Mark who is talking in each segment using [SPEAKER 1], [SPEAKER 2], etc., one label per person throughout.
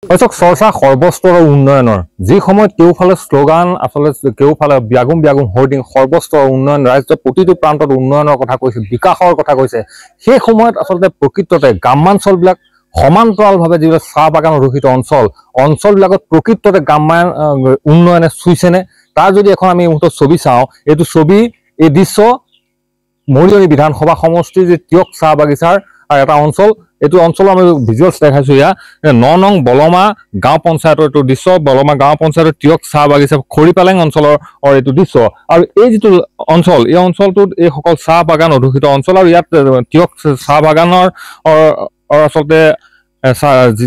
[SPEAKER 1] চৰ্চা সৰ্বস্তৰৰ উন্নয়নৰ যি সময়ত কেউফালে শ্লোগান আচলতে কেউফালে ব্যাগুম হোৰ্ডিং সৰ্বস্তৰৰ উন্নয়ন ৰাজ্যৰ প্ৰতিটো প্ৰান্তত উন্নয়নৰ কথা কৈছে বিকাশৰ কথা কৈছে সেই সময়ত আচলতে প্ৰকৃততে গ্ৰামাঞ্চলবিলাক সমান্তৰালভাৱে যিবিলাক চাহ বাগান অধিষ্ঠিত অঞ্চলবিলাকত প্ৰকৃততে গ্ৰাম্যায়ন উন্নয়নে চুইছেনে তাৰ যদি এখন আমি মুহূৰ্তত ছবি চাওঁ এইটো ছবি এই দৃশ্য মৰিয়নি বিধানসভা সমষ্টিৰ যে তিয়ক চাহ বাগিচাৰ এটা অঞ্চল এইটো অঞ্চলৰ আমি ভিজুৱেলছ দেখাইছো ইয়া ৯ নং বলমা গাঁও পঞ্চায়তৰ এইটো দৃশ্য বলমা গাঁও পঞ্চায়তৰ তিয়ক চাহ বাগিচা খৰিপালেং অঞ্চলৰ এইটো দৃশ্য আৰু এই যিটো অঞ্চল এই অঞ্চলটোত এই সকল চাহ বাগান অধিষ্ঠিত অঞ্চল আৰু ইয়াত তিয়ক চাহ বাগানৰ আচলতে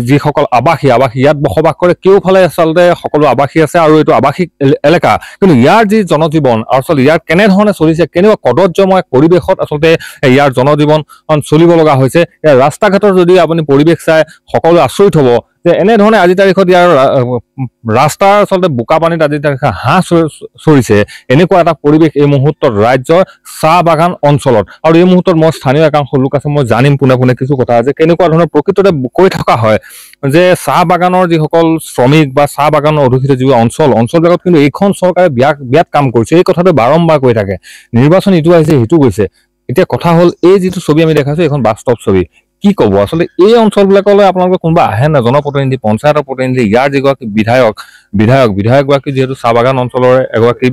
[SPEAKER 1] যিসকল আৱাসী ইয়াত বসবাস কৰে কেউফালে আচলতে সকলো আৱাসী আছে আৰু এইটো আৱাসিক এলেকা কিন্তু ইয়াৰ যি জনজীৱন আচলতে ইয়াৰ কেনেধৰণে চলিছে কেনেকুৱা কদৰ্যময় পৰিৱেশত আচলতে ইয়াৰ জনজীৱন চলিব লগা হৈছে ৰাস্তা ঘাটৰ যদি আপুনি পৰিৱেশ চাই সকলো আচৰিত হ'ব যে এনেধৰণে আজি তাৰিখত ইয়াৰ ৰাস্তাৰ আচলতে বোকা পানীত আজি তাৰিখে হাঁহ চৰিছে এনেকুৱা এটা পৰিৱেশ এই মুহূৰ্তত ৰাজ্যৰ চাহ বাগান অঞ্চলত আৰু এই মুহূৰ্তত মই স্থানীয় একাংশ লোক আছে মই জানিম পোনে কিছু কথা যে কেনেকুৱা ধৰণৰ প্ৰকৃততে কৈ থকা হয় যে চাহ বাগানৰ যিসকল শ্ৰমিক বা চাহ বাগানৰ অধিষ্ঠিত যিবোৰ অঞ্চলবিলাকত কিন্তু এইখন চৰকাৰে বিয়াত কাম কৰিছে এই কথাটো বাৰম্বাৰ কৈ থাকে নিৰ্বাচন ইটো আহিছে সিটো গৈছে এতিয়া কথা হ'ল এই যিটো ছবি আমি দেখাইছো এইখন বাস্তৱ ছবি কি ক'ব আচলতে এই অঞ্চলবিলাকলৈ আপোনালোকে কোনোবা আহে না জনপ্ৰতিনিধি পঞ্চায়তৰ প্ৰতিনিধি ইয়াৰ যিগৰাকী বিধায়কগৰাকী যিহেতু চাহ বাগান অঞ্চলৰ এগৰাকী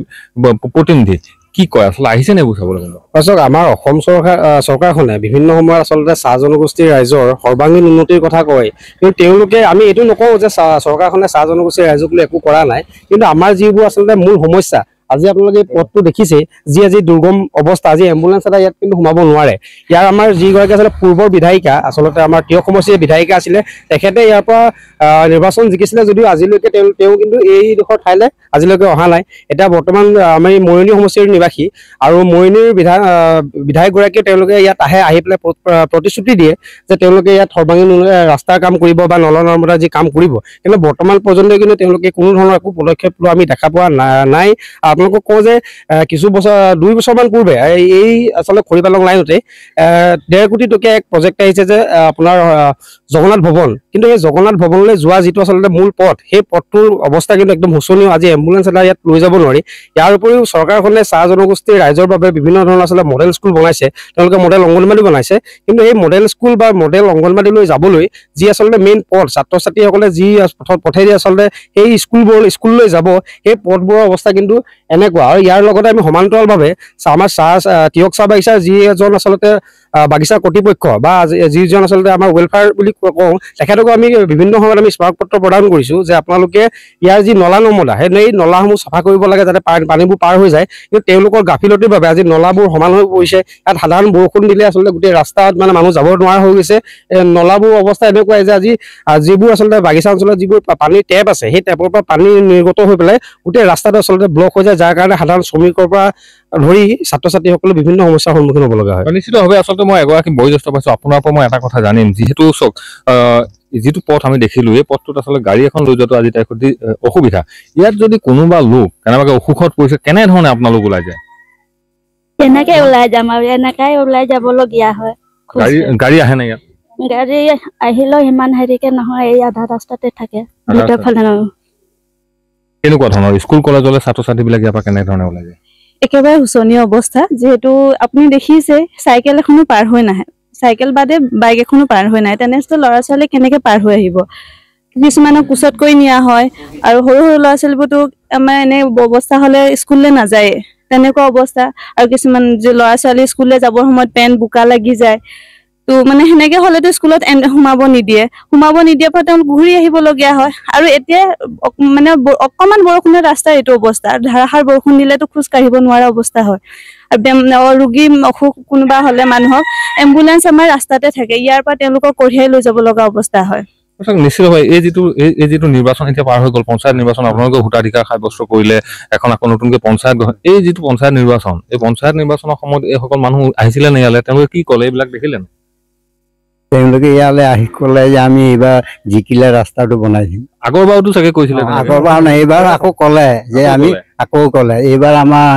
[SPEAKER 1] প্ৰতিনিধি কি কয় আচলতে আহিছে নে এইবোৰ চাবলৈ
[SPEAKER 2] চাওক আমাৰ অসম চৰকাৰখনে বিভিন্ন সময়ত আচলতে চাহ জনগোষ্ঠীৰ ৰাইজৰ সৰ্বাংগীন উন্নতিৰ কথা কয় কিন্তু তেওঁলোকে আমি এইটো নকওঁ যে চৰকাৰখনে চাহ জনগোষ্ঠীৰ ৰাইজক লৈ একো কৰা নাই কিন্তু আমাৰ যিবোৰ আচলতে মূল সমস্যা আজি আপোনালোকে পথটো দেখিছে যি আজি দুৰ্গম অৱস্থা আজি এম্বুলেন্স এটা ইয়াত কিন্তু সোমাব নোৱাৰে ইয়াৰ আমাৰ যিগৰাকী আচলতে পূৰ্বৰ বিধায়িকা আচলতে আমাৰ তিয়ক সমষ্টিৰ বিধায়িকা আছিলে তেখেতে ইয়াৰ পৰা নিৰ্বাচন জিকিছিলে যদিও আজিলৈকে তেওঁ কিন্তু এইডোখৰ ঠাইলৈ আজিলৈকে অহা নাই এতিয়া বৰ্তমান আমি মৰিয়নি সমষ্টিৰ নিবাসী আৰু মৰিয়নিৰ বিধায়কগৰাকীয়ে তেওঁলোকে ইয়াত আহি পেলাই প্ৰতিশ্ৰুতি দিয়ে যে তেওঁলোকে ইয়াত সৰ্বাংগীন ৰাস্তাৰ কাম কৰিব বা নলা নৰ্মদাৰ যি কাম কৰিব কিন্তু বৰ্তমান পৰ্যন্ত কিন্তু তেওঁলোকে কোনো ধৰণৰ একো পদক্ষেপ লোৱা আমি দেখা পোৱা নাই আপোনালোকক কওঁ যে কিছু বছৰ 2 বছৰমান পূৰ্বে এই আচলতে খৰিপালং লাইনতে 1.5 কোটি টকীয়া এক প্ৰজেক্ট আহিছে যে আপোনাৰ জগন্নাথ ভৱন কিন্তু এই জগন্নাথ ভৱনলৈ যোৱা যিটো আচলতে মূল পথ সেই পথটোৰ অৱস্থা কিন্তু একদম শোচনীয় আজি এম্বুলেন্স এটা ইয়াত লৈ যাব নোৱাৰি ইয়াৰ উপৰিও চৰকাৰখনে চাহ জনগোষ্ঠীৰ ৰাইজৰ বাবে বিভিন্ন ধৰণৰ আচলতে মডেল স্কুল বনাইছে তেওঁলোকে মডেল অংগনবাড়ী বনাইছে কিন্তু এই মডেল স্কুল বা মডেল অংগনবাড়ীলৈ যাবলৈ যি আচলতে মেইন পথ ছাত্ৰ ছাত্ৰীসকলে যি পথেদি আচলতে সেই স্কুললৈ যাব সেই পথবোৰৰ অৱস্থা কিন্তু এনেকুৱা আৰু ইয়াৰ লগতে আমি সমান্তৰালভাৱে আমাৰ তিয়ক চাহ বাগিচাৰ যি এজন আচলতে বাগিচাৰ কৰ্তৃপক্ষ বা যিজন আচলতে আমাৰ ৱেলফেয়াৰ বুলি কওঁ তেখেতকো আমি বিভিন্ন সময়ত আমি স্মাৰক পত্ৰ প্ৰদান কৰিছোঁ যে আপোনালোকে ইয়াৰ যি নলা নৰ্মদা সেই নলাসমূহ চাফা কৰিব লাগে যাতে পানীবোৰ পাৰ হৈ যায় কিন্তু তেওঁলোকৰ গাফিলতিৰ বাবে আজি নলাবোৰ সমান হৈ পৰিছে ইয়াত সাধাৰণ বৰষুণ দিলে আচলতে গোটেই ৰাস্তাত মানে মানুহ যাব নোৱাৰা হৈ গৈছে নলাবোৰ অৱস্থা এনেকুৱাই যে আজি যিবোৰ আচলতে বাগিচা অঞ্চলত যিবোৰ পানীৰ টেপ আছে সেই টেপৰ পৰা পানী নিৰ্গত হৈ পেলাই গোটেই ৰাস্তাটো আচলতে ব্লক হৈ যায় যাৰ কাৰণে সাধাৰণ শ্ৰমিকৰ পৰা ধৰি ছাত্ৰ ছাত্ৰীসকলে বিভিন্ন সমস্যাৰ সন্মুখীন হ'ব লগা হয়
[SPEAKER 1] নিশ্চিতভাৱে আচলতে মই এগৰাকী বয়োজ্যেষ্ঠ পাইছোঁ আপোনাৰ পৰা মই এটা কথা জানিম যিহেতু চক যিটো পথ আমি দেখিলোঁ এই পথটোত আচলতে গাড়ী এখন লৈ যোৱাটো আজি তাৰিখত অসুবিধা ইয়াত যদি কোনোবা লোক কেনেবাকৈ অসুখত পৰিছে কেনেধৰণে আপোনালোক ওলাই যায়
[SPEAKER 3] এনেকে ওলাই যাম আৰু এনেকাই ওলাই যাবলগীয়া হয়
[SPEAKER 1] গাড়ী আহে নাই ইয়াত
[SPEAKER 3] গাড়ী আহিলেও ইমান হেৰিকে নহয় এই আধা ৰাস্তাতে থাকে ভিতৰ ফালে
[SPEAKER 1] কেনেকুৱা ধৰণৰ স্কুল কলেজলৈ ছাত্ৰ ছাত্ৰীবিলাক ইয়াৰ পৰা কেনেধৰণে ওলাই যায়
[SPEAKER 4] একেবাৰে শোচনীয় অৱস্থা যেহেতু আপুনি দেখিছে চাইকেল এখনো পাৰ হৈ নাহে চাইকেল বাদে বাইক এখনো পাৰ হৈ নাহে তেনেস্থলত ল'ৰা ছোৱালী কেনেকে পাৰ হৈ আহিব কিছুমানক কোচত কৰি নিয়া হয় আৰু সৰু ল'ৰা ছোৱালীবোৰতো আমাৰ এনে অৱস্থা হ'লে স্কুললৈ নাযায় তেনেকুৱা অৱস্থা আৰু কিছুমান যে ল'ৰা ছোৱালী স্কুললৈ যাবৰ সময়ত পেন বোকা লাগি যায় তো মানে সেনেকে হ'লেতো স্কুলত সোমাব নিদিয়াৰ পৰা তেওঁলোক ঘূৰি আহিবলগীয়া হয় আৰু এতিয়া মানে অকণমান বৰষুণৰ ৰাস্তাৰ এইটো অৱস্থা ধাৰাসাৰ বৰষুণ দিলেতো খোজ কাঢ়িব নোৱাৰা অৱস্থা হয় আৰু ৰোগী অসুখ কোনোবা হ'লে মানুহক এম্বুলেন্স আমাৰ ৰাস্তাতে থাকে ইয়াৰ পৰা তেওঁলোকক কঢ়িয়াই লৈ যাব লগা অৱস্থা হয়
[SPEAKER 1] নিশ্চিতভাৱে এই যিটো নিৰ্বাচন এতিয়া পাৰ হৈ গ'ল পঞ্চায়ত নিৰ্বাচন আপোনালোকে ভোটাধিকাৰ সাব্যস্ত কৰিলে এখন আকৌ নতুনকৈ পঞ্চায়ত এই যিটো পঞ্চায়ত নিৰ্বাচন এই পঞ্চায়ত নিৰ্বাচনৰ সময়ত এইসকল মানুহ আহিছিলে নে ইয়ালৈ তেওঁলোকে কি ক'লে এইবিলাক দেখিলে
[SPEAKER 5] তেওঁলোকে ইয়ালৈ আহি ক'লে যে আমি এইবাৰ জিকিলে ৰাস্তাটো বনাই দিম
[SPEAKER 1] আগৰবাৰতো চাগে কৈছিলে
[SPEAKER 5] আগৰবাৰ নাই এইবাৰ আকৌ ক'লে যে আমি আকৌ ক'লে এইবাৰ আমাৰ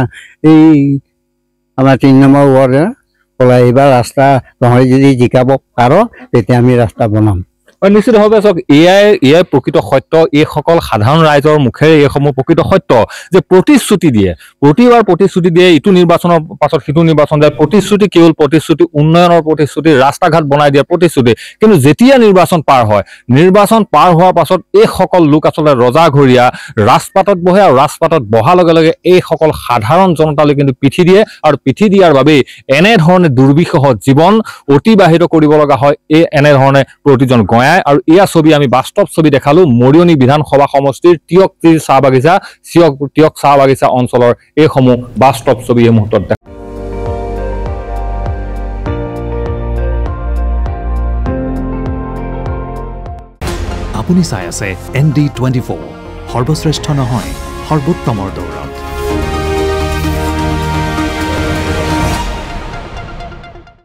[SPEAKER 5] 3 নম্বৰ ৱাৰ্ড ক'লে এইবাৰ ৰাস্তা নহয় যদি জিকাব পাৰ তেতিয়া আমি ৰাস্তা বনাম
[SPEAKER 1] নিশ্চিতভাৱে চাওক এয়াই প্ৰকৃত সত্য। এইসকল সাধাৰণ ৰাইজৰ মুখেৰে এইসমূহ প্ৰকৃত সত্য যে প্ৰতিশ্ৰুতি দিয়ে, প্ৰতিবাৰ প্ৰতিশ্ৰুতি দিয়ে, ইটো নিৰ্বাচনৰ পাছত সিটো নিৰ্বাচন যায়, প্ৰতিশ্ৰুতি কেৱল প্ৰতিশ্ৰুতি, উন্নয়নৰ প্ৰতিশ্ৰুতি, ৰাস্তা ঘাট বনাই দিয়া প্ৰতিশ্ৰুতি। কিন্তু যেতিয়া নিৰ্বাচন পাৰ হয়, নিৰ্বাচন পাৰ হোৱাৰ পাছত এইসকল লোক আচলতে ৰজাঘৰীয়া ৰাজপাটত বহে, আৰু ৰাজপাটত বহাৰ লগে লগে এইসকল সাধাৰণ জনতালৈ কিন্তু পিঠি দিয়ে, আৰু পিঠি দিয়াৰ বাবেই এনেধৰণে দুৰ্বিষহ জীৱন অতিবাহিত কৰিব লগা হয় এনেধৰণে প্ৰতিজন গঞাই। আৰু এয়া ছবি আমি বাস্তৱ ছবি দেখালো মৰিয়নি বিধানসভা সমষ্টিৰ টিয়ক চাহ বাগিচা অঞ্চলৰ এইসমূহ বাস্তৱ ছবি এই মুহূৰ্তত দেখা।
[SPEAKER 6] আপুনি চাই আছে ND24, সৰ্বশ্ৰেষ্ঠ নহয় সৰ্বোত্তমৰ দৌৰত।